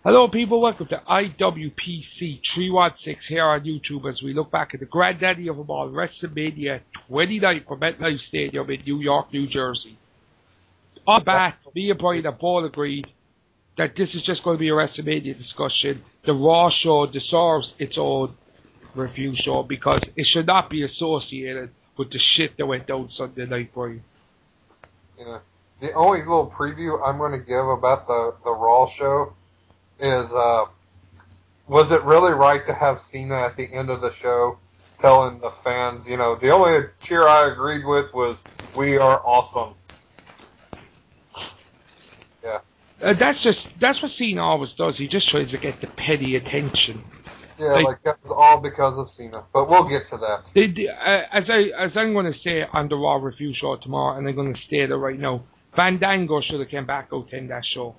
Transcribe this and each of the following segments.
Hello people, welcome to IWPC 316 here on YouTube as we look back at the granddaddy of them all, Wrestlemania 29 from MetLife Stadium in New York, New Jersey. On bat, me and Brian have both agreed that this is just going to be a Wrestlemania discussion. The Raw show deserves its own review show because it should not be associated with the shit that went down Sunday night, Brian. Yeah. The only little preview I'm going to give about the Raw show is, was it really right to have Cena at the end of the show telling the fans, you know, the only cheer I agreed with was, "We are awesome." Yeah. That's what Cena always does. He just tries to get the petty attention. Yeah, like that was all because of Cena. But we'll get to that. As I'm going to say on the Raw review show tomorrow, and I'm going to state it right now, Fandango should have came back out in that show.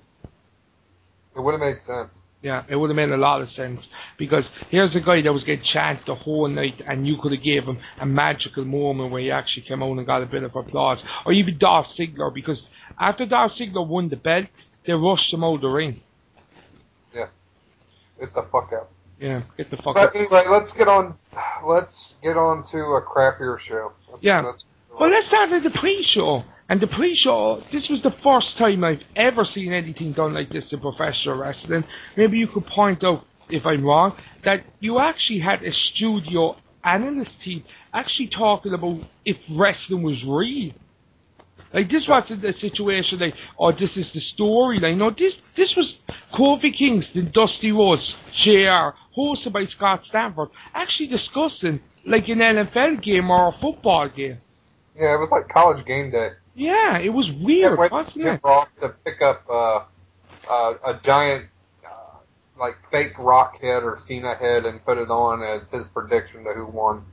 It would have made sense. Yeah, it would have made a lot of sense. Because here's a guy that was getting chanted the whole night, and you could have gave him a magical moment where he actually came out and got a bit of applause. Or even Dolph Ziggler, because after Dolph Ziggler won the belt, they rushed him out of the ring. Yeah. Get the fuck out. Yeah, get the fuck out. But anyway, let's get on to a crappier show. Well, let's start with the pre-show. And the pre-show, this was the first time I've ever seen anything done like this in professional wrestling. Maybe you could point out, if I'm wrong, that you actually had a studio analyst team actually talking about if wrestling was real. Like, this wasn't a situation like, oh, this is the storyline. No, this was Kofi Kingston, Dusty Rhodes, JR, hosted by Scott Stanford, actually discussing like an NFL game or a football game. Yeah, it was like college game day. Yeah, it was weird, wasn't Jim it? Ross to pick up a giant, like, fake Rock head or Cena head and put it on as his prediction to who won.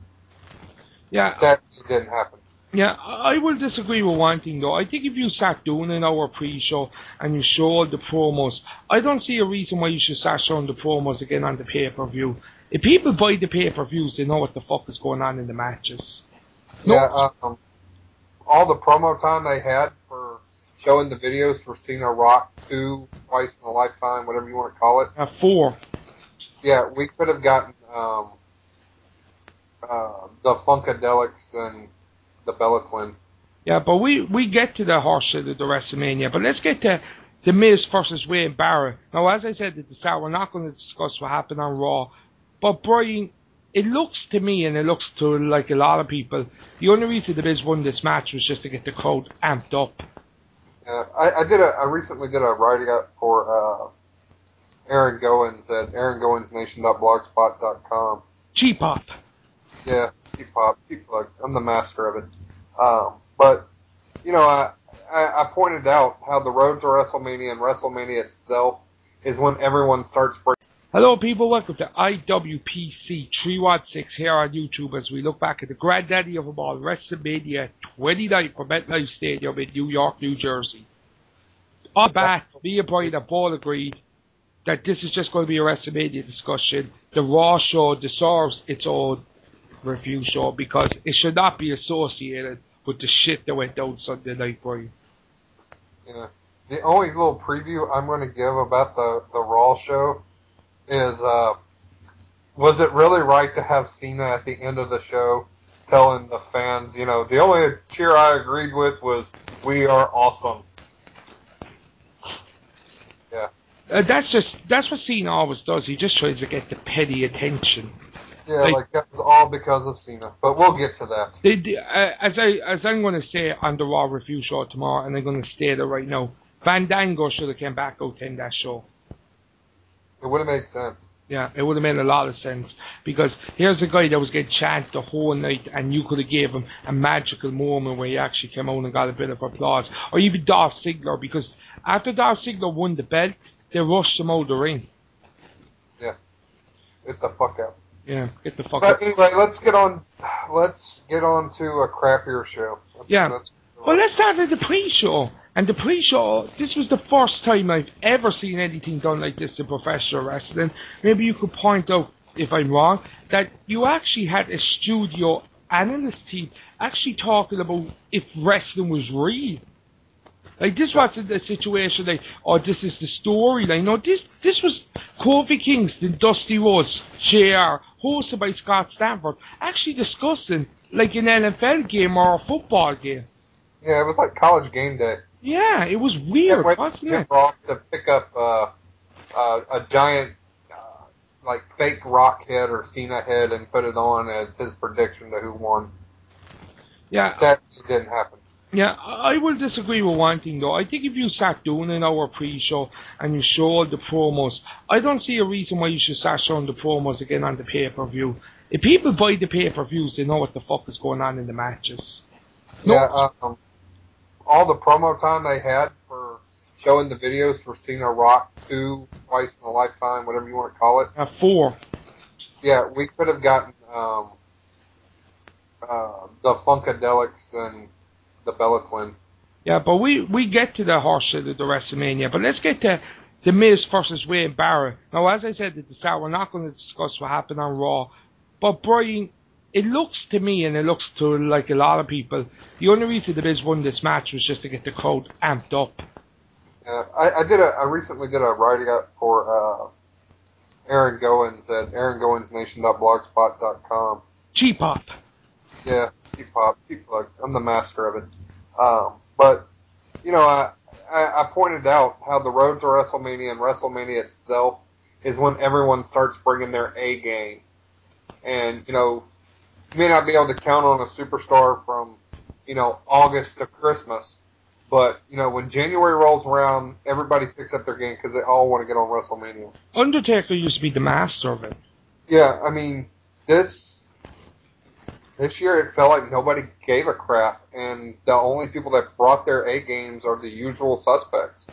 Yeah. Sadly, it didn't happen. Yeah, I will disagree with one thing, though. I think if you start doing an hour pre-show and you show all the promos, I don't see a reason why you should start showing the promos again on the pay-per-view. If people buy the pay-per-views, they know what the fuck is going on in the matches. Yeah, all the promo time they had for showing the videos for Cena Rock 2, twice in a lifetime, whatever you want to call it. 4. Yeah, we could have gotten the Funkadelics and the Bella Twins. Yeah, but we get to the horse shit of the WrestleMania, but let's get to The Miz versus Wade Barrett. Now, as I said at the start, we're not going to discuss what happened on Raw, but Brian, it looks to me, and it looks to like a lot of people, the only reason the Miz won this match was just to get the crowd amped up. I recently did a write-up for Aaron Goins at aarongoinsnation.blogspot.com. Cheap-pop. Yeah, cheap-pop. I'm the master of it. But, you know, I pointed out how the road to WrestleMania and WrestleMania itself is when everyone starts breaking. Hello people, welcome to IWPC 316 here on YouTube as we look back at the granddaddy of them all, Wrestlemania 29 from MetLife Stadium in New York, New Jersey. On bat, me and Brian have both agreed that this is just going to be a Wrestlemania discussion. The Raw show deserves its own review show because it should not be associated with the shit that went down Sunday night, Brian. Yeah. The only little preview I'm going to give about the Raw show is, was it really right to have Cena at the end of the show telling the fans, you know, the only cheer I agreed with was, "We are awesome." Yeah. That's what Cena always does. He just tries to get the petty attention. Yeah, like that was all because of Cena. But we'll get to that. As I'm going to say on the Raw review show tomorrow, and I'm going to state it right now, Fandango should have came back out in that show. It would have made sense. Yeah, it would have made a lot of sense. Because here's a guy that was getting chanted the whole night, and you could have gave him a magical moment where he actually came out and got a bit of applause. Or even Dolph Ziggler, because after Dolph Ziggler won the belt, they rushed him out of the ring. Yeah. Get the fuck out. Yeah, get the fuck out. But anyway, let's get on to a crappier show. Well, let's start with the pre-show. And the pre-show, this was the first time I've ever seen anything done like this in professional wrestling. Maybe you could point out, if I'm wrong, that you actually had a studio analyst team actually talking about if wrestling was real. Like, this wasn't a situation like, oh, this is the storyline. No, this was Kofi Kingston, Dusty Rhodes, JR, hosted by Scott Stanford, actually discussing, like, an NFL game or a football game. Yeah, it was like college game day. Yeah, it was weird, wasn't Jim it? Ross to pick up a giant, like, fake Rock head or Cena head and put it on as his prediction to who won. Yeah. Sadly, it didn't happen. Yeah, I will disagree with one thing though. I think if you sat doing an hour pre-show and you showed the promos, I don't see a reason why you should start showing the promos again on the pay-per-view. If people buy the pay-per-views, they know what the fuck is going on in the matches. No. Yeah, all the promo time they had for showing the videos for Cena Rock 2, twice in a lifetime, whatever you want to call it. 4. Yeah, we could have gotten the Funkadelics and the Bella Twins. Yeah, but we get to the horse shit of the WrestleMania, but let's get to The Miz versus Wade Barrett. Now, as I said at the start, we're not going to discuss what happened on Raw, but Brian, it looks to me, and it looks to like a lot of people, the only reason The Miz won this match was just to get the crowd amped up. Yeah, I recently did a write-up for Aaron Goins at aarongoinsnation.blogspot.com. G-pop. Yeah, cheap plug. I'm the master of it. But, you know, I pointed out how the road to WrestleMania and WrestleMania itself is when everyone starts bringing their A game. And, you know, you may not be able to count on a superstar from, you know, August to Christmas. But, you know, when January rolls around, everybody picks up their game because they all want to get on WrestleMania. Undertaker used to be the master of it. Yeah, I mean, this year it felt like nobody gave a crap, and the only people that brought their A games are the usual suspects.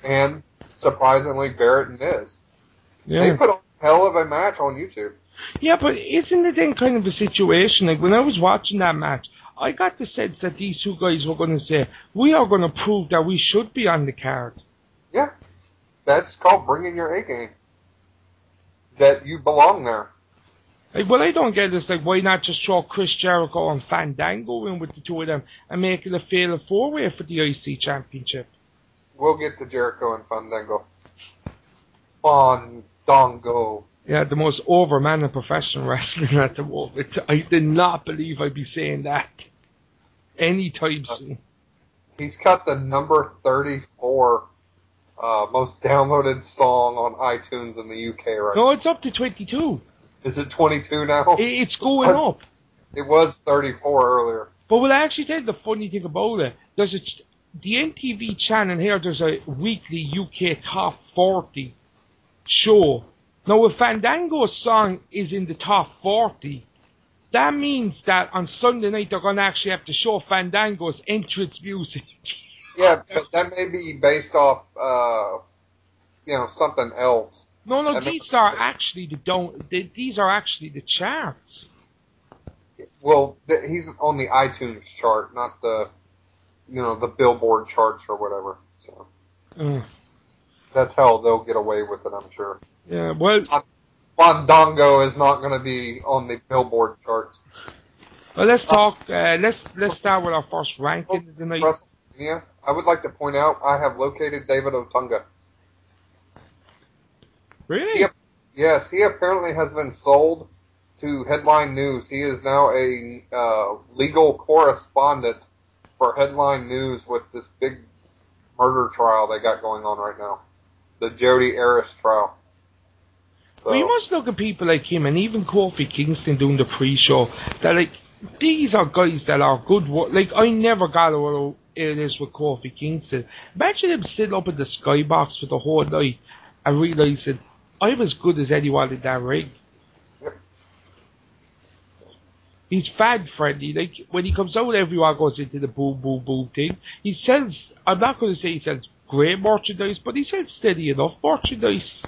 And, surprisingly, Barrett and Miz. Yeah. They put a hell of a match on YouTube. Yeah, but isn't it then kind of a situation, like when I was watching that match, I got the sense that these two guys were going to say, we are going to prove that we should be on the card. Yeah, that's called bringing your A game. That you belong there. Like, what I don't get is, like, why not just throw Chris Jericho and Fandango in with the two of them and make it a fatal 4-way for the IC Championship? We'll get to Jericho and Fandango. Fandango. Yeah, the most over man in professional wrestling at the moment. I did not believe I'd be saying that anytime soon. He's got the number 34 most downloaded song on iTunes in the UK right now. No, it's up to 22. Is it 22 now? It's going up. It was 34 earlier. But will I actually tell you the funny thing about it? The NTV channel here, there's a weekly UK top 40 show. Now, if Fandango's song is in the top 40, that means that on Sunday night they're going to actually have to show Fandango's entrance music. Yeah, but that may be based off, something else. No, these are actually these are actually the charts. Well, he's on the iTunes chart, not the Billboard charts or whatever. So that's how they'll get away with it, I'm sure. Yeah, well, Fandango is not going to be on the Billboard charts. Well, let's talk. Let's start with our first ranking of the night. WrestleMania. I would like to point out I have located David Otunga. Really? Yes, he apparently has been sold to Headline News. He is now a legal correspondent for Headline News with this big murder trial they got going on right now, the Jodi Arias trial. So, well, you must look at people like him and even Kofi Kingston doing the pre-show. That like these are guys that are good. Like I never got what it is with Kofi Kingston. Imagine him sitting up in the skybox for the whole night and realizing I'm as good as anyone in that ring. Yep. He's fan friendly. Like when he comes out, everyone goes into the boom boom boom thing. He sells. I'm not going to say he sells great merchandise, but he sells steady enough merchandise.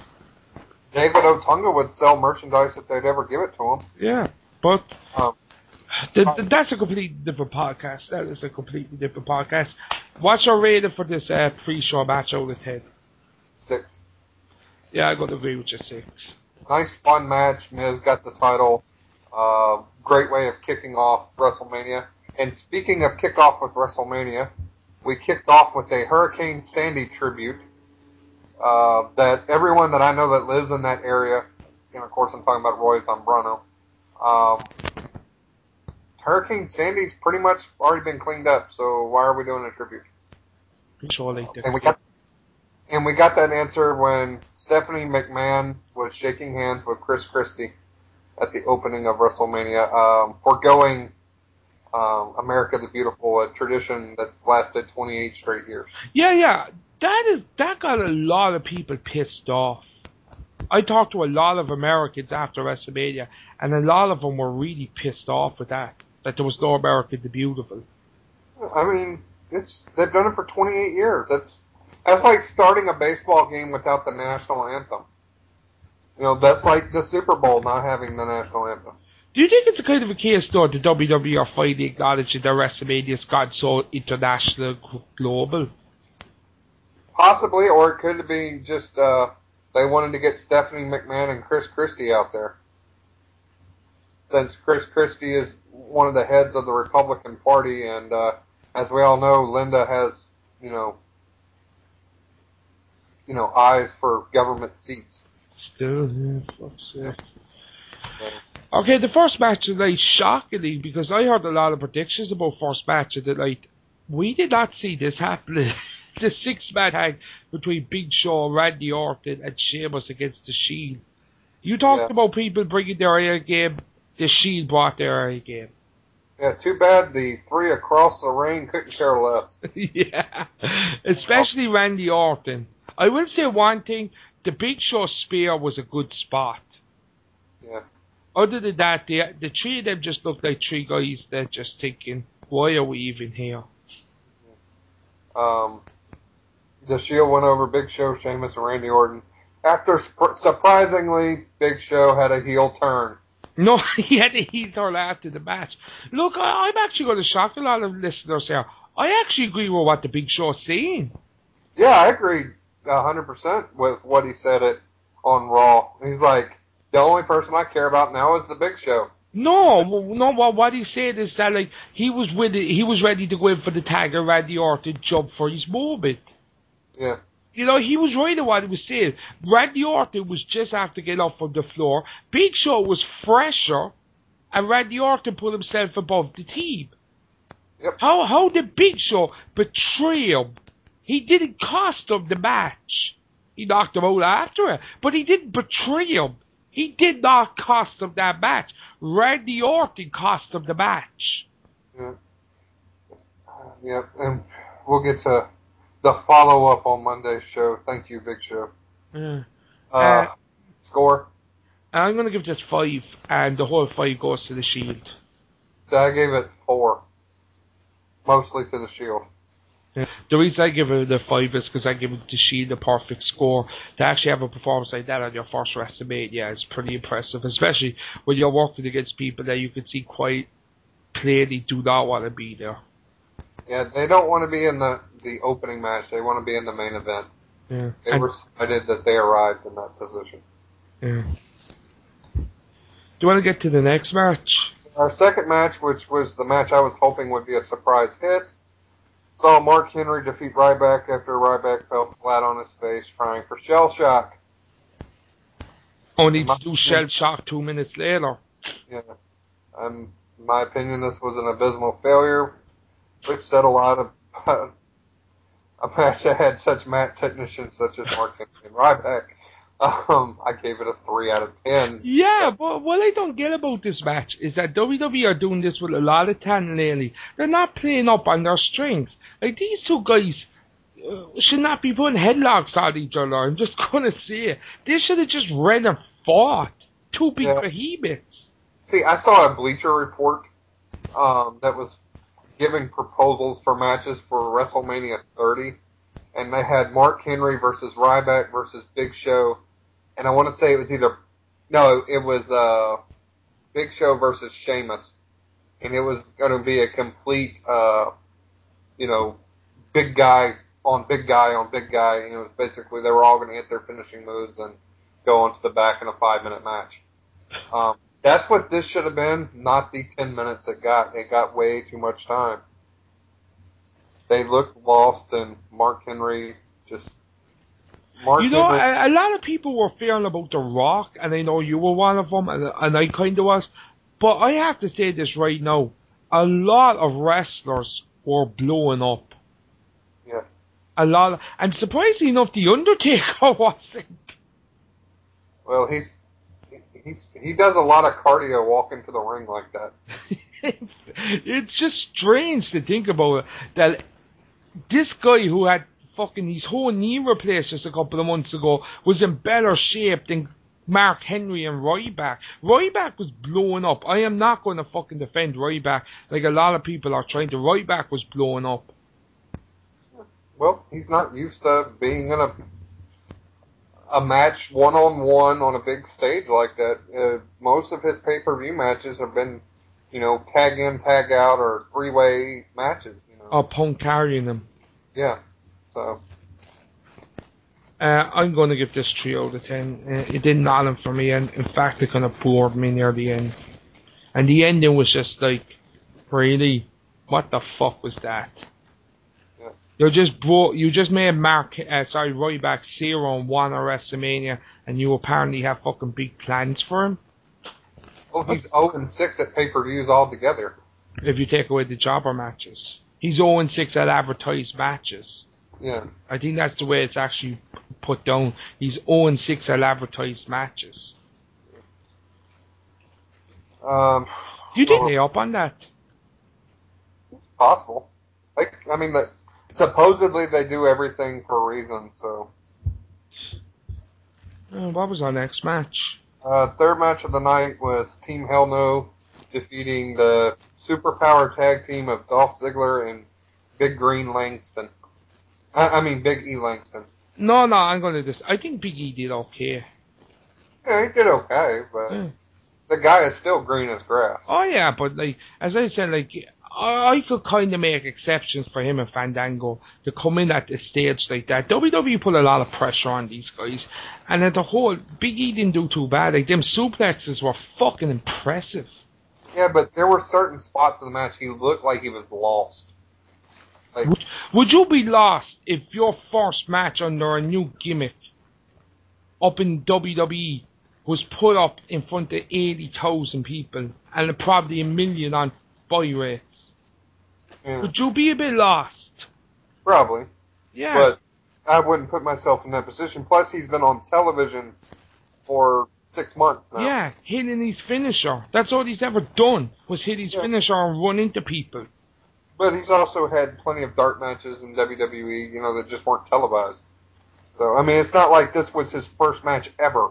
David Otunga would sell merchandise if they'd ever give it to him. Yeah, but that's a completely different podcast. That is a completely different podcast. What's your rating for this pre-show match out of 10? 6. Yeah, I got to agree with you, 6. Nice, fun match. Miz got the title. Great way of kicking off WrestleMania. And speaking of kickoff with WrestleMania, we kicked off with a Hurricane Sandy tribute that everyone that I know that lives in that area, and of course I'm talking about Roy Zambrano, Hurricane Sandy's pretty much already been cleaned up, so why are we doing a tribute? Surely. And we got that answer when Stephanie McMahon was shaking hands with Chris Christie at the opening of WrestleMania, foregoing America the Beautiful, a tradition that's lasted 28 straight years. Yeah. That got a lot of people pissed off. I talked to a lot of Americans after WrestleMania, and a lot of them were really pissed off with that there was no America the Beautiful. I mean, they've done it for 28 years. That's like starting a baseball game without the national anthem. You know, that's like the Super Bowl not having the national anthem. Do you think it's a kind of a case, though, the WWE are finally acknowledging that WrestleMania's gone so international, global? Possibly, or it could be just they wanted to get Stephanie McMahon and Chris Christie out there. Since Chris Christie is one of the heads of the Republican Party, and as we all know, Linda has, eyes for government seats. Still, yeah, fuck's sake. Okay, the first match tonight, shockingly, because I heard a lot of predictions about first match of the night, we did not see this happening. The 6-man tag between Big Show, Randy Orton, and Sheamus against The Shield. You talked about people bringing their A game. The Shield brought their A game. Yeah, too bad the three across the ring couldn't care less. Yeah, especially Randy Orton. I will say one thing, the Big Show spear was a good spot. Yeah. Other than that, the three of them just looked like three guys that just thinking, why are we even here? The Shield went over Big Show, Sheamus, and Randy Orton. After, surprisingly, Big Show had a heel turn. No, he had a heel turn after the match. Look, I'm actually going to shock a lot of listeners here. I actually agree with what the Big Show is saying. Yeah, I agree 100% with what he said on Raw. He's like, the only person I care about now is the Big Show. No, what he said is that, like, he was ready to go in for the tag and Randy Orton jump for his moment. Yeah. He was right in what he was saying. Randy Orton was just after getting off from the floor. Big Show was fresher, and Randy Orton put himself above the team. Yep. How did Big Show betray him? He didn't cost him the match. He knocked him out after it, but he didn't betray him. He did not cost him that match. Randy Orton cost him the match. Yeah. Yep, and we'll get to the follow-up on Monday's show. Thank you, Big Show. Score? I'm going to give this 5, and the whole 5 goes to the Shield. So I gave it 4. Mostly to the Shield. Yeah. The reason I give it a 5 is because I give it the Shield a perfect score. To actually have a performance like that on your first WrestleMania is pretty impressive, especially when you're working against people that you can see quite clearly do not want to be there. Yeah, they don't want to be in the opening match. They want to be in the main event. Yeah. They were excited that they arrived in that position. Yeah. Do you want to get to the next match? Our second match, which was the match I was hoping would be a surprise hit, saw Mark Henry defeat Ryback after Ryback fell flat on his face trying for Shell Shock. Only to do Shell Shock 2 minutes later. Yeah. In my opinion, this was an abysmal failure, which said a lot of a match that had such mat technicians such as Mark Henry and Ryback. I gave it a 3 out of 10. Yeah, but what I don't get about this match is that WWE are doing this with a lot of talent lately. They're not playing up on their strengths. Like, these two guys should not be putting headlocks on each other. I'm just gonna say it. They should have just ran and fought. Two big behemoths. See, I saw a Bleacher Report that was giving proposals for matches for WrestleMania 30, and they had Mark Henry versus Ryback versus Big Show, and I want to say it was it was Big Show versus Sheamus, and it was going to be a complete, big guy on big guy on big guy, and it was basically they were all going to hit their finishing moves and go onto the back in a 5-minute match. That's what this should have been, not the 10 minutes it got. It got way too much time. they looked lost, and Mark Henry just... You know, a lot of people were fearing about The Rock, and I know you were one of them, and I kind of was. But I have to say this right now. A lot of wrestlers were blowing up. Yeah. And surprisingly enough, The Undertaker wasn't. Well, he does a lot of cardio walking to the ring like that. It's just strange to think about it, that this guy who had fucking his whole knee replaced just a couple of months ago was in better shape than Mark Henry and Ryback. Ryback was blowing up. I am not going to fucking defend Ryback like a lot of people are trying to. Ryback was blowing up. Well, he's not used to being in a match one-on-one on a big stage like that. Most of his pay-per-view matches have been, tag in, tag out, or three-way matches. Or Punk carrying them. Yeah. So. I'm going to give this 3 out of 10. It did nothing for me, and in fact, it kind of bored me near the end. And the ending was just like, really, what the fuck was that? Yeah. You just made Ryback 0-1 at WrestleMania, and you apparently have fucking big plans for him. Well, he's 0-6 at pay-per-views altogether. If you take away the jobber matches. He's 0-6 at advertised matches. Yeah. I think that's the way it's actually put down. He's 0-6 at advertised matches. Do you think they up on that? Possible. Supposedly they do everything for a reason, so. What was our next match? Third match of the night was Team Hell No defeating the superpower tag team of Dolph Ziggler and Big Green Langston. Big E Langston. No, I'm going to I think Big E did okay. Yeah, he did okay, but the guy is still green as grass. Oh yeah, but as I said, I could kind of make exceptions for him and Fandango to come in at this stage like that. WWE put a lot of pressure on these guys, and at the whole, Big E didn't do too bad. Them suplexes were fucking impressive. Yeah, but there were certain spots in the match he looked like he was lost. Would you be lost if your first match under a new gimmick up in WWE was put up in front of 80,000 people and probably 1 million on buy rates? Yeah. Would you be a bit lost? Probably. Yeah. But I wouldn't put myself in that position. Plus, he's been on television for 6 months now. Yeah, hitting his finisher. That's all he's ever done, was hit his finisher and run into people. But he's also had plenty of dark matches in WWE, that just weren't televised. So, it's not like this was his first match ever.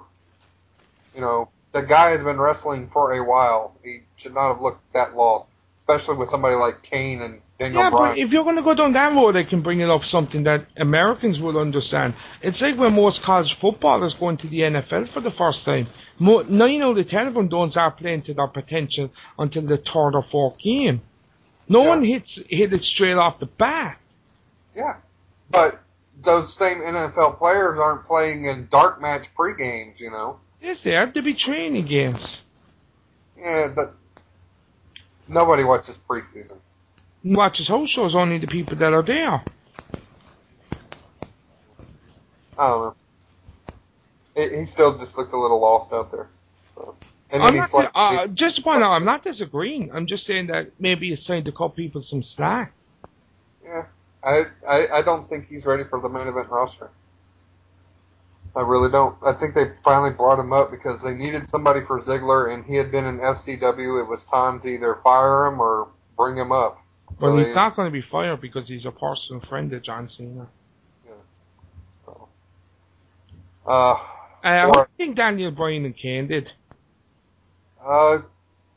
The guy has been wrestling for a while. He should not have looked that lost, especially with somebody like Kane and Daniel Bryan. But if you're going to go down that road, they can bring it up something that Americans will understand. It's like when most college footballers go into the NFL for the first time. 9 out of 10 of them don't start playing to their potential until the 3rd or 4th game. No one hit it straight off the bat. Yeah, but those same NFL players aren't playing in dark match pre-games, Yes, they have to be training games. Yeah, but nobody watches preseason. Watches house shows, only the people that are there. I don't know. He still just looked a little lost out there. So. And just to point out, I'm not disagreeing. I'm just saying that maybe it's time to cut people some slack. Yeah, I don't think he's ready for the main event roster. I really don't. I think they finally brought him up because they needed somebody for Ziggler, and he had been in FCW. It was time to either fire him or bring him up. But so he's not going to be fired because he's a personal friend of John Cena. Yeah. So. What do you think Daniel Bryan and Kane did?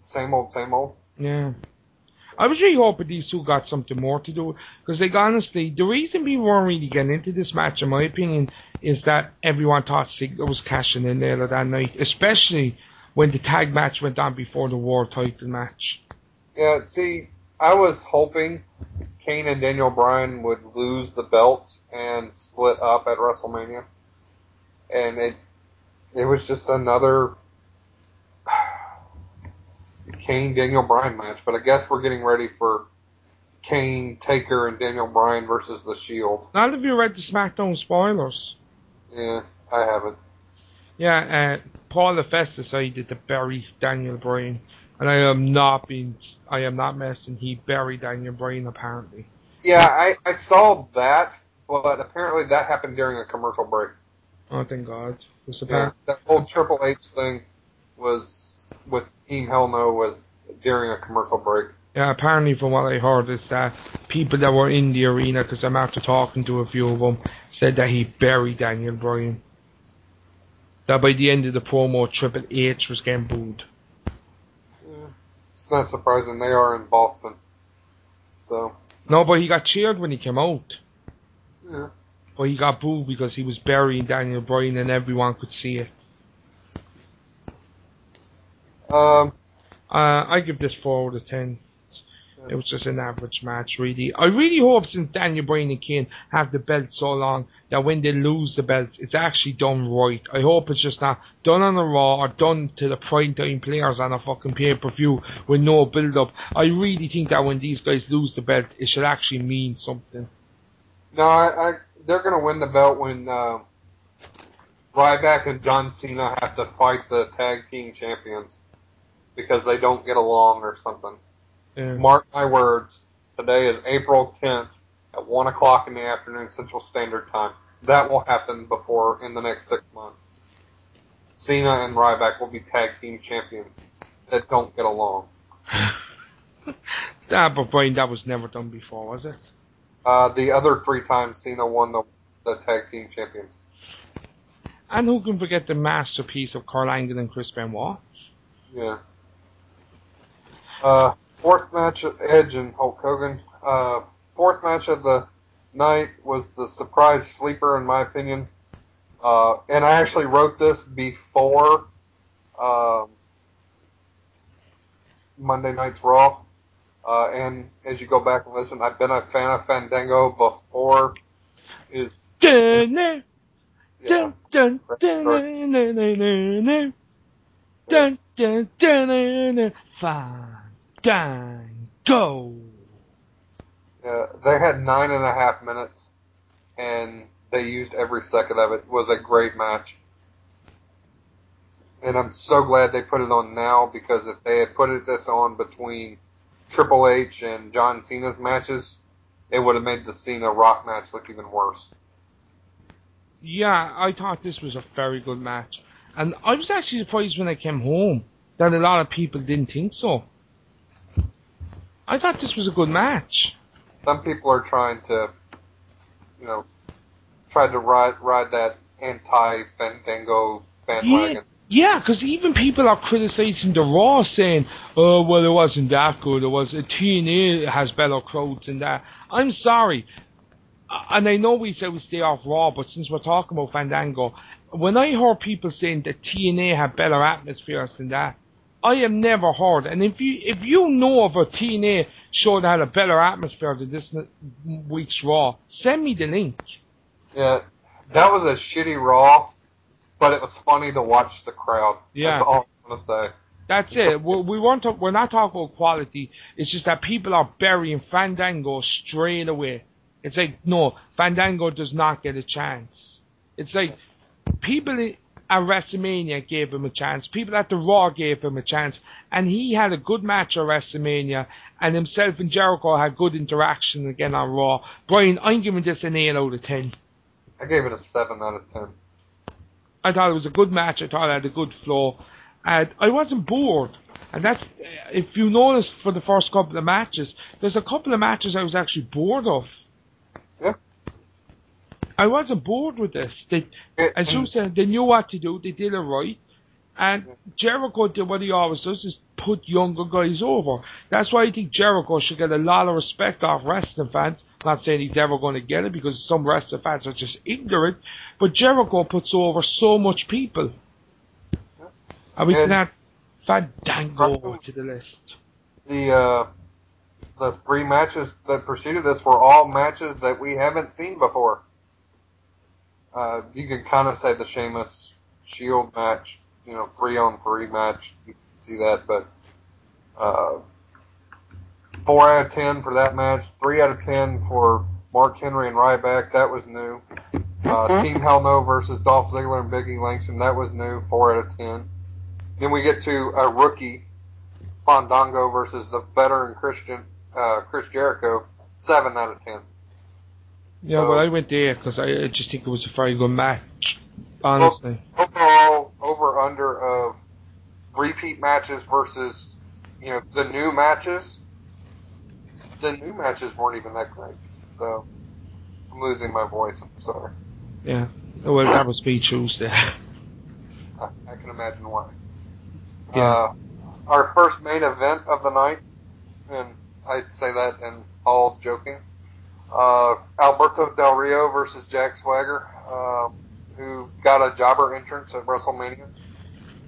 Same old. Yeah. I was really hoping these two got something more to do, because honestly, the reason people weren't really getting into this match, in my opinion, is that everyone thought Ziggler was cashing in there that night, especially when the tag match went on before the world title match. Yeah, see, I was hoping Kane and Daniel Bryan would lose the belts and split up at WrestleMania, and it was just another Kane Daniel Bryan match, but I guess we're getting ready for Kane, Taker, and Daniel Bryan versus The Shield. None of you read the SmackDown spoilers. Yeah, I haven't. Yeah, Paul LaFest decided to bury Daniel Bryan, and I am not messing. He buried Daniel Bryan apparently. Yeah, I saw that, but apparently that happened during a commercial break. Oh, thank God. Yeah, that whole Triple H thing was with Team Hell No was during a commercial break. Yeah, apparently from what I heard is that people that were in the arena, because I'm after talking to a few of them, said that he buried Daniel Bryan. That by the end of the promo, Triple H was getting booed. Yeah, it's not surprising. They are in Boston. So. No, but he got cheered when he came out. Yeah. But he got booed because he was burying Daniel Bryan and everyone could see it. I give this 4 out of 10. It was just an average match, really. I really hope, since Daniel Bryan and Kane have the belts so long, that when they lose the belts, it's actually done right. I hope it's just not done on a Raw or done to the primetime players on a fucking pay-per-view with no build-up. I really think that when these guys lose the belt, it should actually mean something. No, they're going to win the belt when Ryback and John Cena have to fight the tag team champions because they don't get along or something. Yeah. Mark my words, today is April 10th at 1 o'clock in the afternoon Central Standard Time. That will happen in the next 6 months. Cena and Ryback will be tag team champions that don't get along. But Brian, that was never done before, was it? The other 3 times Cena won the tag team champions. And who can forget the masterpiece of Kurt Angle and Chris Benoit? Yeah. Fourth match, Edge and Hulk Hogan. Fourth match of the night was the surprise sleeper, in my opinion. And I actually wrote this before Monday Night's Raw. And as you go back and listen, I've been a fan of Fandango before. Dun, dun, dun, dun, dun, dun, Fandango. They had 9.5 minutes, and they used every second of it. It was a great match. And I'm so glad they put it on now, because if they had put this on between Triple H and John Cena's matches, it would have made the Cena Rock match look even worse. Yeah, I thought this was a very good match. And I was actually surprised when I came home that a lot of people didn't think so. I thought this was a good match. Some people are trying to, ride that anti-Fandango bandwagon. Yeah, because even people are criticizing the Raw, saying, oh, well, it wasn't that good. It was TNA has better crowds than that. I'm sorry. And I know we said we stay off Raw, but since we're talking about Fandango, when I heard people saying that TNA had better atmospheres than that, I have never heard. And if you know of a TNA show that had a better atmosphere than this week's Raw, send me the link. Yeah, that was a shitty Raw, but it was funny to watch the crowd. Yeah. That's all I'm going to say. That's it. We're not talking about quality. It's just that people are burying Fandango straight away. It's like, no, Fandango does not get a chance. It's like, people at WrestleMania gave him a chance. People at the Raw gave him a chance. And he had a good match at WrestleMania. And himself and Jericho had good interaction again on Raw. Brian, I'm giving this an 8 out of 10. I gave it a 7 out of 10. I thought it was a good match. I thought it had a good flow. And I wasn't bored. And that's, if you notice for the first couple of matches, there's a couple of matches I was actually bored of. Yeah. I wasn't bored with this. As you said, they knew what to do. They did it right. And Jericho did what he always does, is put younger guys over. That's why I think Jericho should get a lot of respect off wrestling fans. I'm not saying he's ever going to get it, because some wrestling fans are just ignorant. But Jericho puts over so much people. And we can add Fandango to the list. The 3 matches that preceded this were all matches that we haven't seen before. You could kind of say the Sheamus Shield match, 3-on-3 match. You can see that, but 4 out of 10 for that match. 3 out of 10 for Mark Henry and Ryback. That was new. Team Hell No versus Dolph Ziggler and Big E Langston. That was new. 4 out of 10. Then we get to a rookie, Fandango versus the veteran Chris Jericho. 7 out of 10. Yeah, well, I went there because I just think it was a very good match, honestly. Overall, over-under of repeat matches versus, the new matches. The new matches weren't even that great. So, I'm losing my voice. I'm sorry. Yeah. Well, that was me Tuesday. I can imagine why. Yeah. Our first main event of the night, and I'd say that in all joking, Alberto Del Rio versus Jack Swagger, who got a jobber entrance at WrestleMania.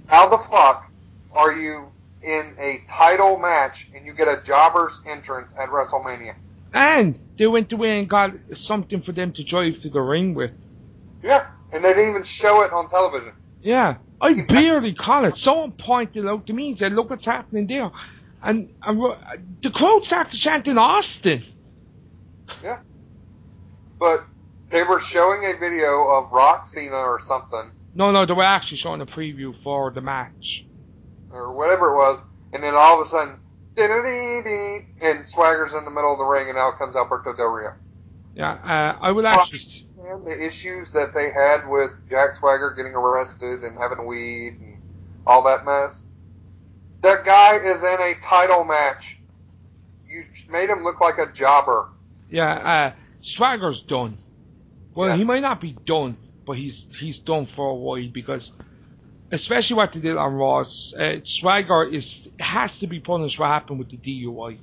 How the fuck are you in a title match and you get a jobber's entrance at WrestleMania? And they went away and got something for them to drive to the ring with. Yeah, and they didn't even show it on television. Yeah, I barely caught it. Someone pointed out to me and said, look what's happening there. And the crowd started chanting Austin. Yeah. But they were showing a video of Rock Cena or something. No, they were actually showing a preview for the match. Or whatever it was. And then all of a sudden, and Swagger's in the middle of the ring, and out comes Alberto Del Rio. Yeah, I would actually... The issues that they had with Jack Swagger getting arrested and having weed and all that mess. That guy is in a title match. You made him look like a jobber. Yeah, Swagger's done. Well, yeah. He might not be done, but he's done for a while because, especially what they did on Raw, Swagger has to be punished for what happened with the DUI.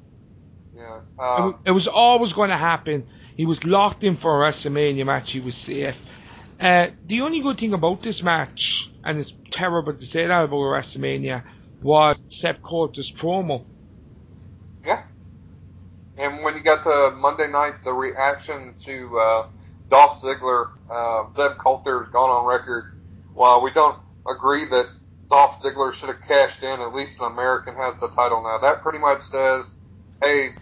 Yeah. It was always going to happen. He was locked in for a WrestleMania match. He was safe. The only good thing about this match, and it's terrible to say that about WrestleMania, was Sepp Coulter's promo. Yeah. And when you got to Monday night, the reaction to Dolph Ziggler, Sepp Coulter's gone on record. While we don't agree that Dolph Ziggler should have cashed in, at least an American has the title now. That pretty much says, hey,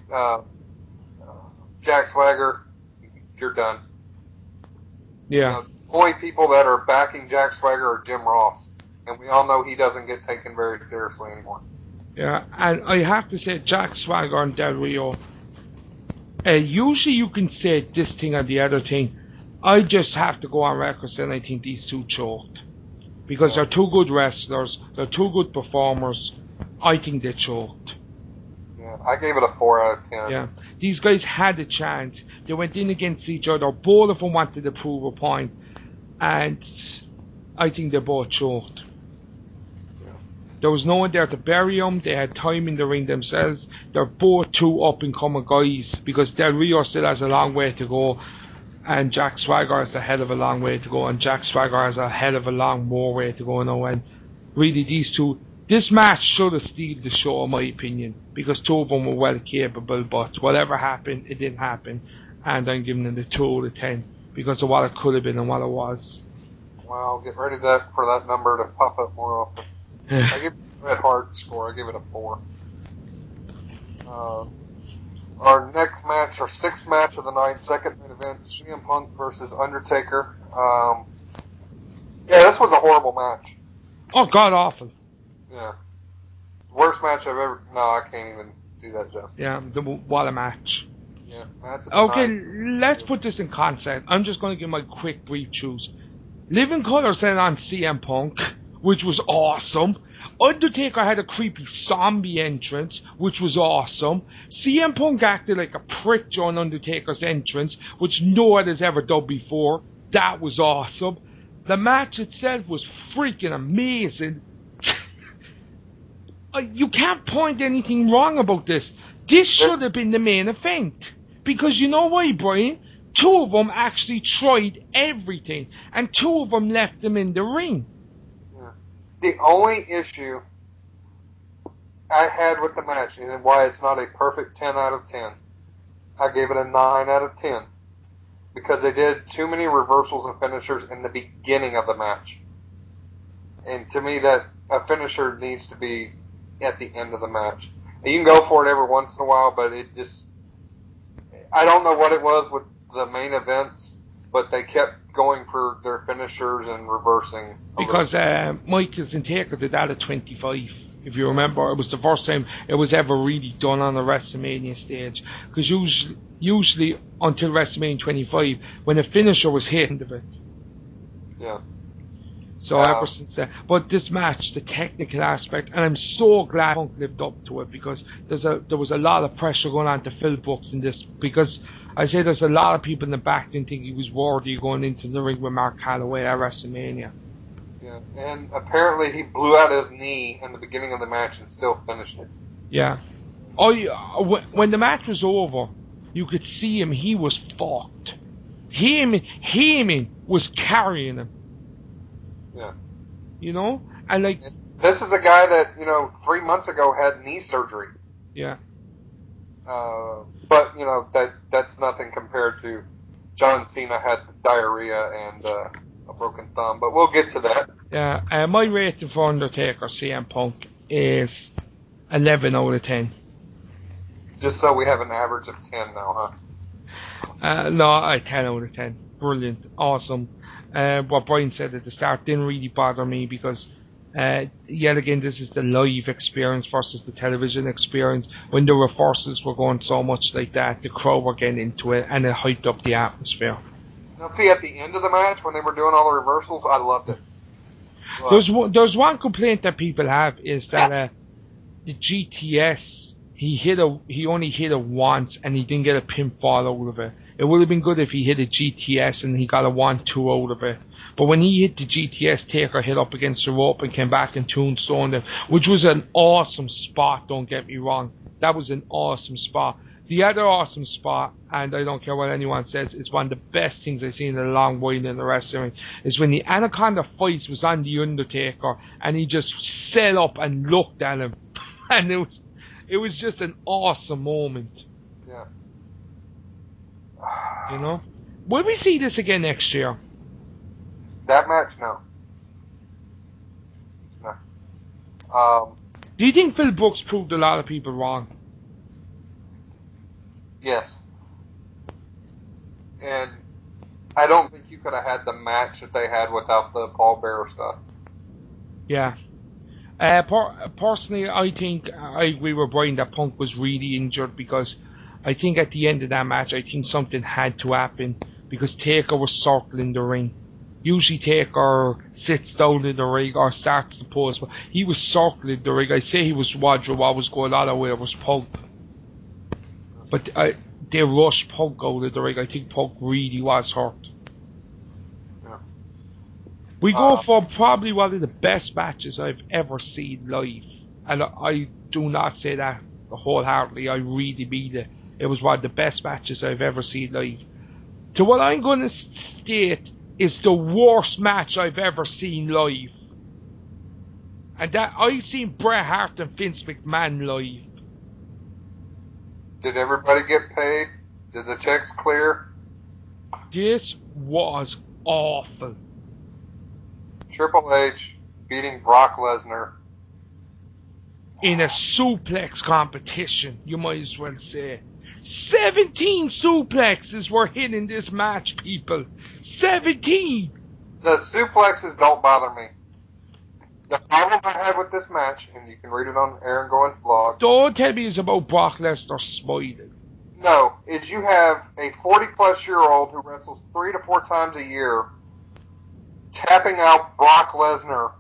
Jack Swagger, you're done. Yeah. The only people that are backing Jack Swagger are Jim Ross. And we all know he doesn't get taken very seriously anymore. Yeah, and I have to say, Jack Swagger and Del Rio, usually you can say this thing or the other thing. I just have to go on record saying I think these two choked. Because they're two good wrestlers, they're two good performers. I think they choked. Yeah, I gave it a 4 out of 10. Yeah, these guys had a chance. They went in against each other. Both of them wanted to prove a point. And I think they both choked. There was no one there to bury them. They had time in the ring themselves. They're both two up-and-coming guys because Del Rio still has a long way to go and Jack Swagger has a hell of a long way to go and Jack Swagger has a hell of a long more way to go now. And really these two, this match should have stealed the show in my opinion because two of them were well capable, but whatever happened, it didn't happen. And I'm giving them the 2 out of 10 because of what it could have been and what it was. Well, get ready for that number to pop up more often. I give Bret Hart score. I give it a 4. Our next match, our 6th match of the night, second main event, CM Punk versus Undertaker. Yeah, this was a horrible match. Oh, god awful. Yeah. Worst match I've ever... No, I can't even do that justice. Yeah, what a match. Yeah, match of the Okay, night. let's put this in context. I'm just going to give my quick brief choose. Living Colour said on CM Punk, which was awesome. Undertaker had a creepy zombie entrance, which was awesome. CM Punk acted like a prick during Undertaker's entrance, which no one has ever done before. That was awesome. The match itself was freaking amazing. You can't point anything wrong about this. This should have been the main event. Because you know why, Brian? 2 of them actually tried everything, and 2 of them left them in the ring. The only issue I had with the match, and why it's not a perfect 10 out of 10, I gave it a 9 out of 10. Because they did too many reversals and finishers in the beginning of the match. And to me, that a finisher needs to be at the end of the match. You can go for it every once in a while, but it just, I don't know what it was with the main events, but they kept going for their finishers and reversing. Because Michaels and Taker did that at 25. If you remember, it was the first time it was ever really done on a WrestleMania stage. Because usually until WrestleMania 25, when a finisher was hit of it. Yeah. So ever since then, but this match, the technical aspect, and I'm so glad Punk lived up to it, because there was a lot of pressure going on to Phil Brooks in this, because I say there's a lot of people in the back didn't think he was worthy going into the ring with Mark Calloway at WrestleMania. Yeah, and apparently he blew out his knee in the beginning of the match and still finished it. Yeah. Oh, when the match was over, you could see him. He was fucked. Heyman was carrying him. Yeah. You know? And like... This is a guy that, 3 months ago had knee surgery. Yeah. But, that's nothing compared to John Cena had diarrhea and a broken thumb. But we'll get to that. Yeah. My rating for Undertaker CM Punk is 11 out of 10. Just so we have an average of 10 now, huh? No, 10 out of 10. Brilliant. Awesome. What Brian said at the start didn't really bother me, because yet again, this is the live experience versus the television experience. When the reversals were going so much like that, the crowd were getting into it, and it hyped up the atmosphere. Now, see, at the end of the match, when they were doing all the reversals, I loved it. There's one complaint that people have, is that the GTS, he only hit it once, and he didn't get a pinfall out of it. It would have been good if he hit a GTS and he got a 1-2 out of it. But when he hit the GTS, Taker hit up against the rope and came back and tombstoned him, which was an awesome spot, don't get me wrong. That was an awesome spot. The other awesome spot, and I don't care what anyone says, it's one of the best things I've seen in a long while in the wrestling, is when the Anaconda Fights was on the Undertaker, and he just set up and looked at him. And it was just an awesome moment. Yeah. You know? Will we see this again next year? That match, no. No. Do you think Phil Brooks proved a lot of people wrong? Yes. And I don't think you could have had the match that they had without the Paul Bearer stuff. Yeah. Personally, I think I agree with Brian that Punk was really injured, because I think at the end of that match, I think something had to happen, because Taker was circling the ring. Usually Taker sits down in the ring or starts the pose, but he was circling the ring. I'd say he was wondering what was going on, where was Punk. But they rushed Punk out of the ring. I think Punk really was hurt. Yeah. We go for probably one of the best matches I've ever seen live. And I do not say that wholeheartedly. I really mean it. It was one of the best matches I've ever seen live. To what I'm going to state is the worst match I've ever seen live. And that I've seen Bret Hart and Vince McMahon live. Did everybody get paid? Did the checks clear? This was awful. Triple H beating Brock Lesnar in a suplex competition, you might as well say. 17 suplexes were hit in this match, people. 17! The suplexes don't bother me. The problem I had with this match, and you can read it on Aaron Gowen's blog. Don't tell me it's about Brock Lesnar smiling. No, is you have a 40-plus-year-old who wrestles 3 to 4 times a year tapping out Brock Lesnar,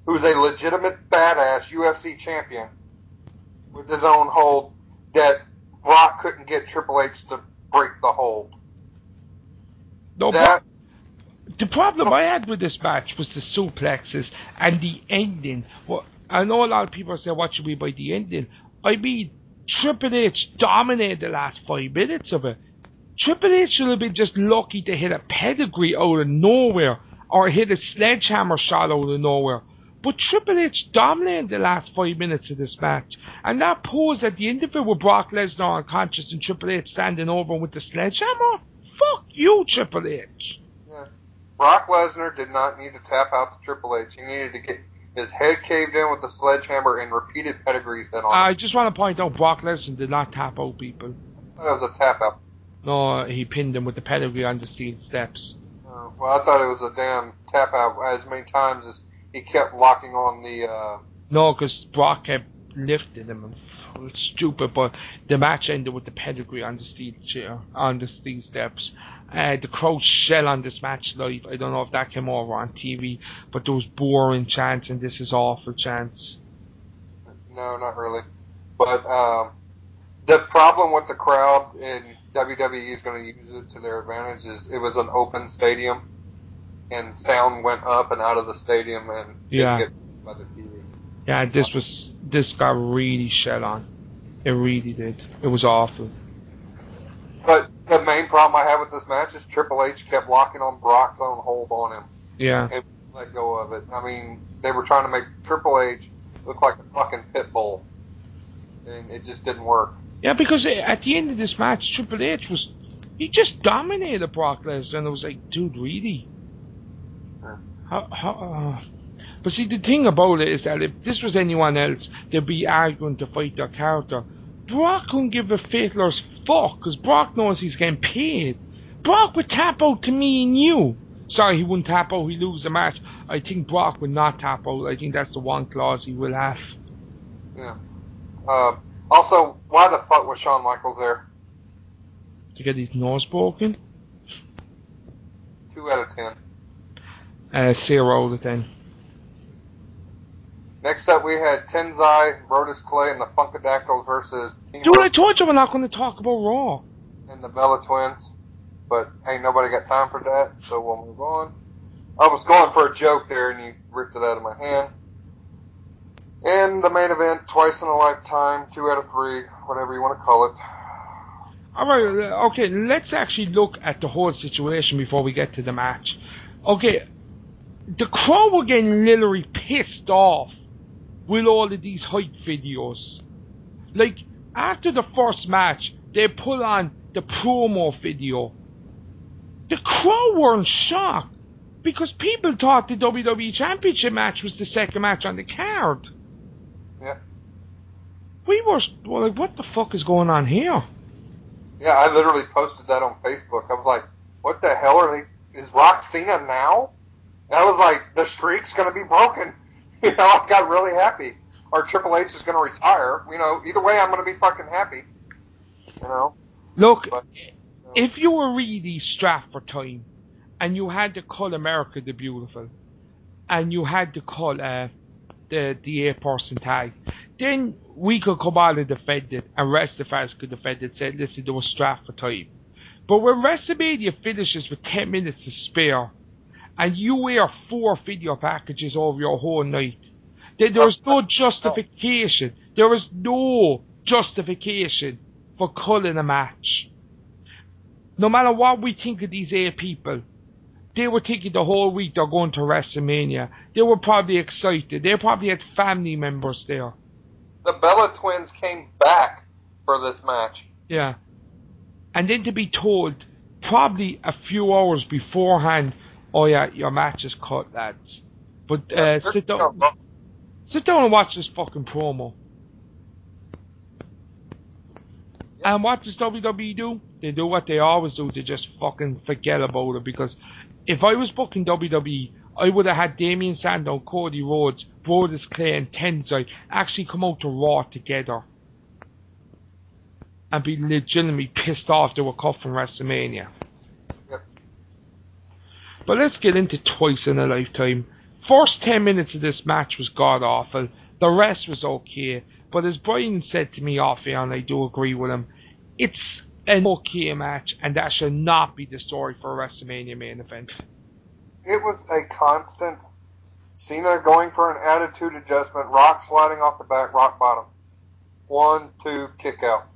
who's a legitimate badass UFC champion, with his own hold, that Brock couldn't get Triple H to break the hold. No, the problem I had with this match was the suplexes and the ending. Well, I know a lot of people say, what should we by the ending? I mean, Triple H dominated the last 5 minutes of it. Triple H should have been just lucky to hit a pedigree out of nowhere, or hit a sledgehammer shot out of nowhere. But Triple H dominated the last 5 minutes of this match. And that pose at the end of it with Brock Lesnar unconscious and Triple H standing over with the sledgehammer? Fuck you, Triple H. Yeah. Brock Lesnar did not need to tap out to Triple H. He needed to get his head caved in with the sledgehammer, and repeated pedigrees then on him. I just want to point out Brock Lesnar did not tap out people. I thought it was a tap out. No, he pinned him with the pedigree on the steel steps. Well, I thought it was a damn tap out as many times as he kept locking on the... No, because Brock kept lifting him. It was stupid, but the match ended with the pedigree on the steel chair, on the steel steps. The crowd shell on this match live. I don't know if that came over on TV, but there was boring chants and this is awful chants. No, not really. But the problem with the crowd, and WWE is going to use it to their advantage, is it was an open stadium, and sound went up and out of the stadium and didn't get by the TV. Yeah, this got really shell on. It really did. It was awful. But the main problem I have with this match is Triple H kept locking on Brock's own hold on him. Yeah. And let go of it. I mean, they were trying to make Triple H look like a fucking pit bull. And it just didn't work. Yeah, because at the end of this match, Triple H he just dominated Brock Lesnar, and it was like, dude, really? Yeah. But see, the thing about it is that if this was anyone else, they'd be arguing to fight their character. Brock couldn't give a fiddler's fuck, because Brock knows he's getting paid. Brock would tap out to me and you. Sorry, he wouldn't tap out, he'd lose the match. I think Brock would not tap out. I think that's the one clause he will have. Yeah. Also, why the fuck was Shawn Michaels there? To get his nose broken? 2 out of 10. 0 out of 10. Next up, we had Tenzai, Brodus Clay, and the Funkadactyls versus... Dude, I told you we're not going to talk about Raw. And the Bella Twins. But ain't nobody got time for that, so we'll move on. I was going for a joke there, and you ripped it out of my hand. And the main event, twice in a lifetime, 2 out of 3, whatever you want to call it. Alright, okay, let's actually look at the whole situation before we get to the match. Okay, the crowd were getting literally pissed off with all of these hype videos. Like, after the first match, they put on the promo video. The crowd were in shock because people thought the WWE Championship match was the second match on the card. Yeah. We were like, what the fuck is going on here? Yeah, I literally posted that on Facebook. I was like, what the hell are they... Is Rock Cena now? And I was like, the streak's going to be broken. You know, I got really happy. Or Triple H is going to retire. You know, either way, I'm going to be fucking happy. You know? Look, if you were really strapped for time, and you had to call America the Beautiful, and you had to call the 8-person tag, then we could come out and defend it, and rest of us could defend it, say, listen, they were strapped for time. But when WrestleMania finishes with 10 minutes to spare, and you wear 4 video packages over your whole night, then there is no justification. There is no justification for calling a match. No matter what we think of these 8 people, they were thinking the whole week they're going to WrestleMania. They were probably excited. They probably had family members there. The Bella Twins came back for this match. Yeah. And then to be told, probably a few hours beforehand, oh yeah, your match is cut, lads. But sit down and watch this fucking promo. Yeah. And what does WWE do? They do what they always do. They just fucking forget about it. Because if I was booking WWE, I would have had Damian Sandow, Cody Rhodes, Brodus Clay and Tenzai actually come out to Raw together. And be legitimately pissed off they were cut from WrestleMania. Yep. But let's get into twice in a lifetime. First 10 minutes of this match was god awful. The rest was okay. But as Brian said to me off air, and I do agree with him, it's an okay match, and that should not be the story for a WrestleMania main event. It was a constant Cena going for an attitude adjustment, Rock sliding off the back, Rock bottom. 1, 2, kick out.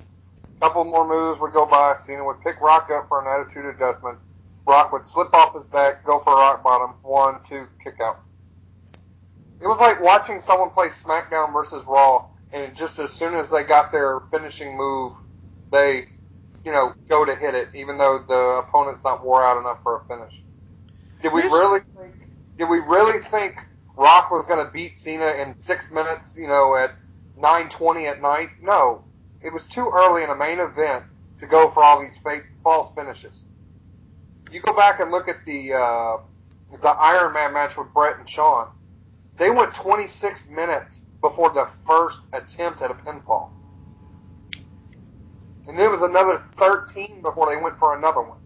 Couple more moves would go by, Cena would pick Rock up for an attitude adjustment, Rock would slip off his back, go for Rock bottom, 1, 2, kick out. It was like watching someone play SmackDown versus Raw, and just as soon as they got their finishing move, they, you know, go to hit it, even though the opponent's not wore out enough for a finish. Did we really think Rock was going to beat Cena in 6 minutes, at 9:20 at night. No, it was too early in a main event to go for all these fake false finishes. You go back and look at the Iron Man match with Brett and Shawn. They went 26 minutes before the first attempt at a pinfall. And it was another 13 before they went for another one.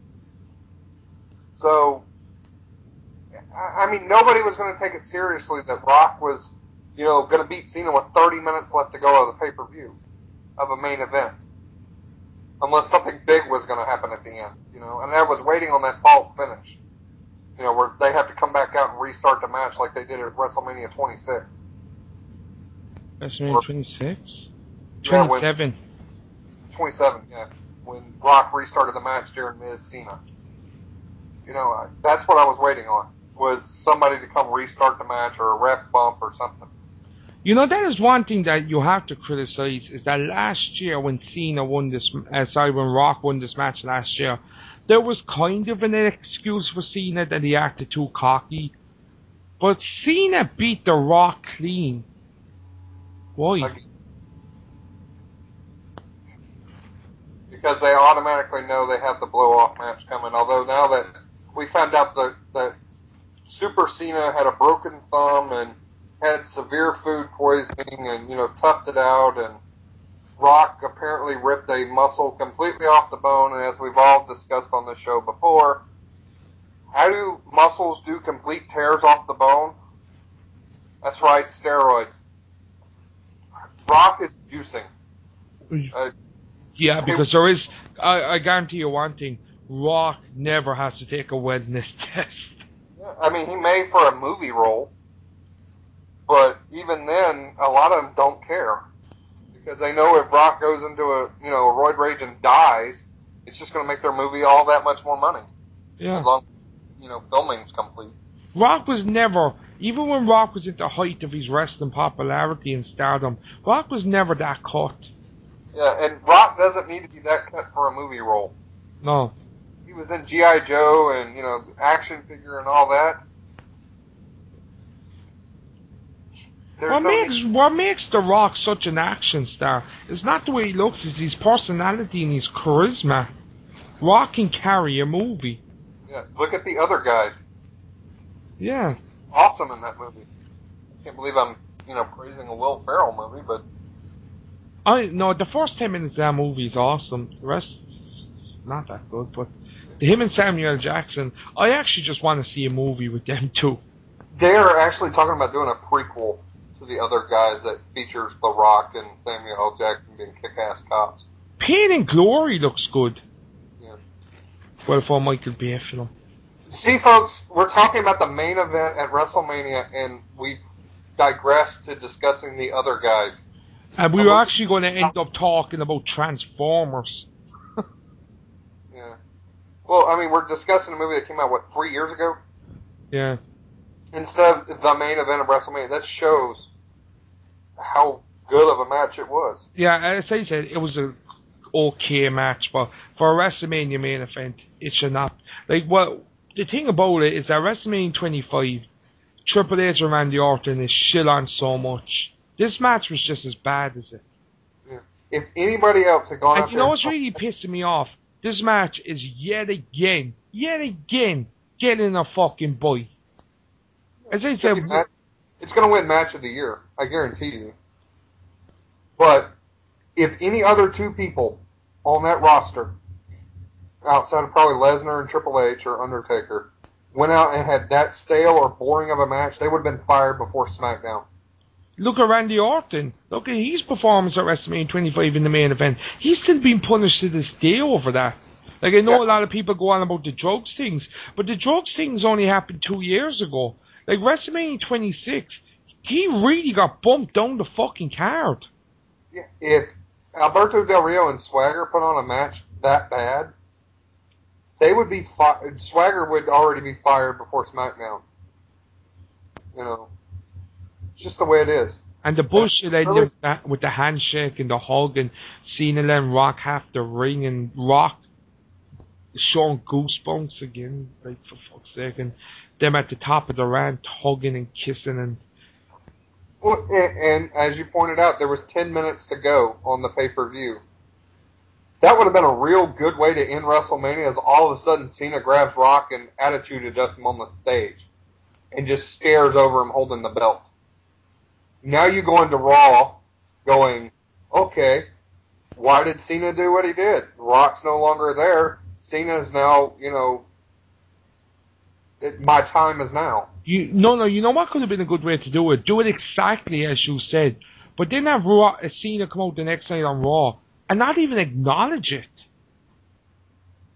So, I mean, nobody was going to take it seriously that Rock was, going to beat Cena with 30 minutes left to go of the pay-per-view of a main event. Unless something big was going to happen at the end, and I was waiting on that false finish. Where they have to come back out and restart the match like they did at WrestleMania 26. WrestleMania 26? Yeah, 27. 27, yeah. When Rock restarted the match during Miz Cena. That's what I was waiting on. Was somebody to come restart the match or a ref bump or something. That is one thing that you have to criticize, is that last year when when Rock won this match last year, there was kind of an excuse for Cena that he acted too cocky. But Cena beat The Rock clean. Why? Because they automatically know they have the blow-off match coming. Although now that we found out that Super Cena had a broken thumb and had severe food poisoning and, toughed it out, and Rock apparently ripped a muscle completely off the bone, and as we've all discussed on this show before, how do muscles do complete tears off the bone? That's right, steroids. Rock is juicing. Yeah, because there is, I guarantee you one thing, Rock never has to take a wellness test. Yeah, I mean, he may for a movie role, but even then, a lot of them don't care. Because they know if Rock goes into a roid rage and dies, it's just going to make their movie all that much more money. Yeah. As long as, filming's complete. Rock was never, even when Rock was at the height of his wrestling popularity and stardom, Rock was never that cut. Yeah, and Rock doesn't need to be that cut for a movie role. No. He was in G.I. Joe and, action figure and all that. What makes The Rock such an action star is not the way he looks, it's his personality and his charisma. Rock can carry a movie. Yeah, look at the other guys. Yeah. He's awesome in that movie. I can't believe I'm, praising a Will Ferrell movie, but... the first 10 minutes of that movie is awesome. The rest is not that good, but him and Samuel Jackson, I actually just want to see a movie with them too. They're actually talking about doing a prequel to the other guys that features The Rock and Samuel L. Jackson being kick-ass cops. Pain and Glory looks good. Yeah. Well, for Michael Bay film. See, folks, we're talking about the main event at WrestleMania, and we digressed to discussing the other guys. And we were actually going to end up talking about Transformers. Yeah. Well, I mean, we're discussing a movie that came out, 3 years ago? Yeah. Instead of the main event of WrestleMania. That shows how good of a match it was. Yeah, as I said, it was an okay match, but for a WrestleMania main event, it should not. The thing about it is that WrestleMania 25, Triple H and Randy Orton is shit on so much. This match was just as bad as it. Yeah. If anybody else had gone and you know what's really pissing me off? This match is yet again, getting a fucking bye. As I said, it's going to win Match of the Year, I guarantee you. But if any other two people on that roster, outside of probably Lesnar and Triple H or Undertaker, went out and had that stale or boring of a match, they would have been fired before SmackDown. Look at Randy Orton. Look at his performance at WrestleMania 25 in the main event. He's still being punished to this day over that. I know a lot of people go on about the drugs things, but the drugs things only happened 2 years ago. WrestleMania 26, he really got bumped down the fucking card. Yeah, if Alberto Del Rio and Swagger put on a match that bad, they would be Swagger would already be fired before SmackDown. It's just the way it is. And the bullshit with the handshake and the hug and Cena letting Rock half the ring and Rock showing goosebumps again, for fuck's sake. And them at the top of the ramp hugging and kissing and... Well, and as you pointed out, there was 10 minutes to go on the pay-per-view. That would have been a real good way to end WrestleMania, as all of a sudden Cena grabs Rock and Attitude Adjust him on the stage and just stares over him holding the belt. Now you go into Raw going, okay, why did Cena do what he did? Rock's no longer there. Cena's now, my time is now. You know what could have been a good way to do it? Do it exactly as you said. But then have Cena come out the next night on Raw and not even acknowledge it.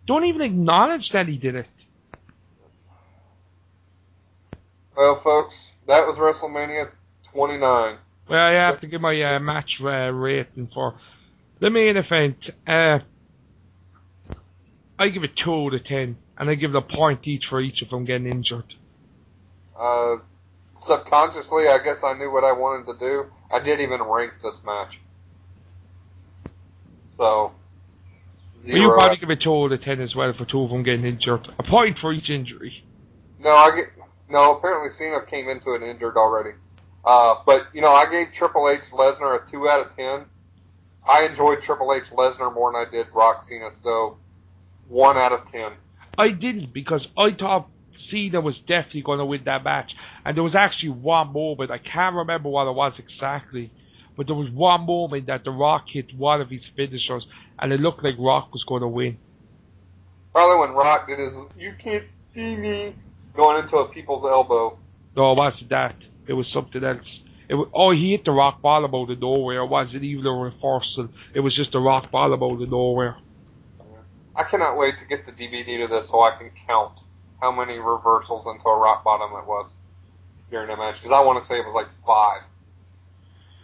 Don't even acknowledge that he did it. Well, folks, that was WrestleMania 29. Well, I have to give my match rating for the main event. I give it 2 out of 10, and I give it a point each for each of them getting injured. Subconsciously, I guess I knew what I wanted to do. I didn't even rank this match. So, 0. Well, you probably give it 2 out of 10 as well for 2 of them getting injured. A point for each injury. No, apparently Cena came into it injured already. But, I gave Triple H Lesnar a 2 out of 10. I enjoyed Triple H Lesnar more than I did Rock Cena, so 1 out of 10. I didn't, because I thought Cena was definitely going to win that match. And there was actually one moment, I can't remember what it was exactly, but there was one moment that The Rock hit one of his finishers, and it looked like Rock was going to win. Probably when Rock did his, you can't see me, going into a people's elbow. No, it wasn't that. It was something else. He hit the Rock bottom out of nowhere. It wasn't even a reversal. It was just a Rock bottom out of nowhere. I cannot wait to get the DVD to this so I can count how many reversals into a Rock bottom it was during that match. Because I want to say it was like 5.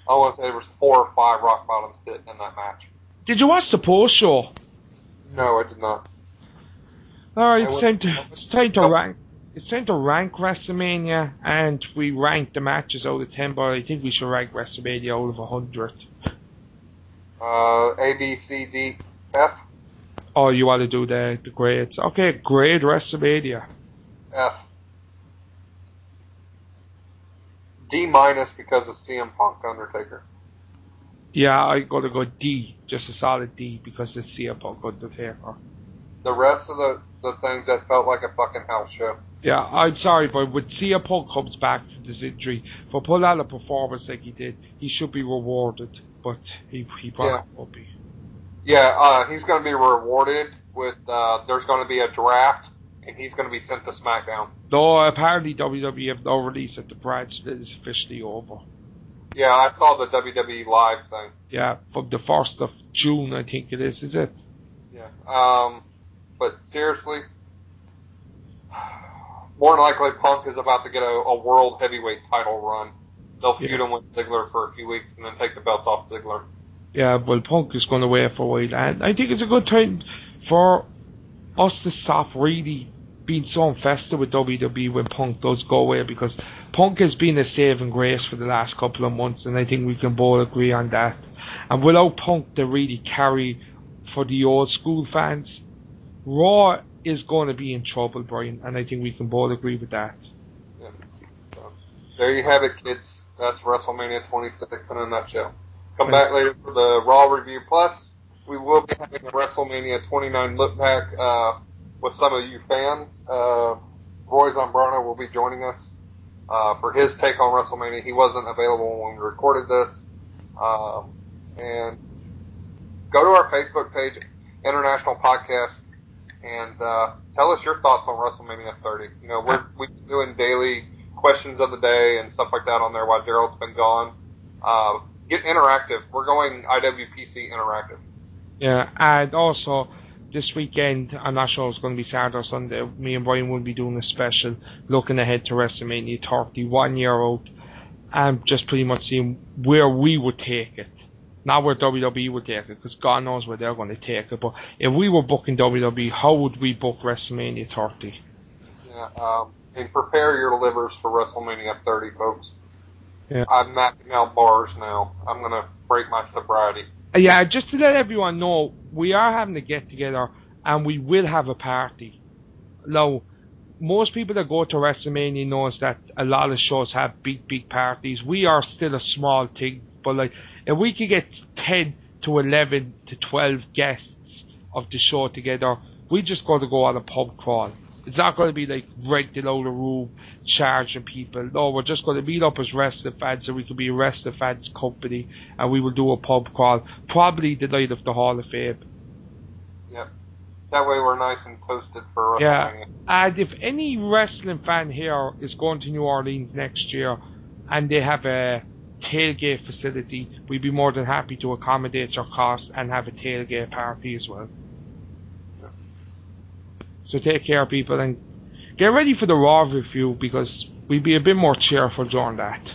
I want to say there was 4 or 5 Rock bottoms hit in that match. Did you watch the post show? No, I did not. Alright, it's time to rank. It's time to rank WrestleMania, and we rank the matches out of 10, but I think we should rank WrestleMania out of 100. A, B, C, D, F? Oh, you want to do the grades? Okay, grade WrestleMania. F. D minus because of CM Punk Undertaker. Yeah, I'm gonna go D, just a solid D, because it's CM Punk Undertaker. The rest of the things that felt like a fucking house show. Yeah, I'm sorry, but when CM Punk comes back from this injury, for putting out a performance like he did, he should be rewarded, but he probably won't be. Yeah, he's going to be rewarded with, there's going to be a draft, and he's going to be sent to SmackDown. Though apparently WWE have no release at the branch that is officially over. Yeah, I saw the WWE Live thing. Yeah, from the 1st of June, I think it is it? Yeah, but seriously, more than likely Punk is about to get a world heavyweight title run. They'll feud him with Ziggler for a few weeks and then take the belt off Ziggler. Yeah, well, Punk is going to wait for a while, and I think it's a good time for us to stop really being so infested with WWE when Punk does go away, because Punk has been a saving grace for the last couple of months, and I think we can both agree on that. And without Punk to really carry for the old school fans, Raw is going to be in trouble, Brian, and I think we can both agree with that. Yeah. So, there you have it, kids. That's WrestleMania 26 in a nutshell. Come back later for the Raw Review Plus. We will be having a WrestleMania 29 look back with some of you fans. Roy Zambrano will be joining us for his take on WrestleMania. He wasn't available when we recorded this. And go to our Facebook page, International Podcast, and tell us your thoughts on WrestleMania 30. You know, we're doing daily questions of the day and stuff like that on there while Gerald's been gone. Get interactive. We're going IWPC interactive. Yeah, and also this weekend, I'm not sure it's going to be Saturday or Sunday, me and Brian will be doing a special looking ahead to WrestleMania 30, 1 year out, and just pretty much seeing where we would take it. Not where WWE would take it, because God knows where they're going to take it, but if we were booking WWE, how would we book WrestleMania 30? Yeah, and prepare your livers for WrestleMania 30, folks. Yeah. I'm mapping out bars now. I'm going to break my sobriety. Yeah, just to let everyone know, we are having a get-together, and we will have a party. Now, most people that go to WrestleMania knows that a lot of shows have big parties. We are still a small thing, but like, if we could get 10 to 11 to 12 guests of the show together, we just got to go on a pub crawl. It's not going to be like renting out a room, charging people. No, we're just going to meet up as wrestling fans, so we can be a wrestling fans company, and we will do a pub crawl, probably the night of the Hall of Fame. Yep. That way we're nice and toasted for WrestleMania. Yeah, and if any wrestling fan here is going to New Orleans next year, and they have a tailgate facility, we'd be more than happy to accommodate your costs and have a tailgate party as well. So take care, people, and get ready for the Raw review, because we'll be a bit more cheerful during that.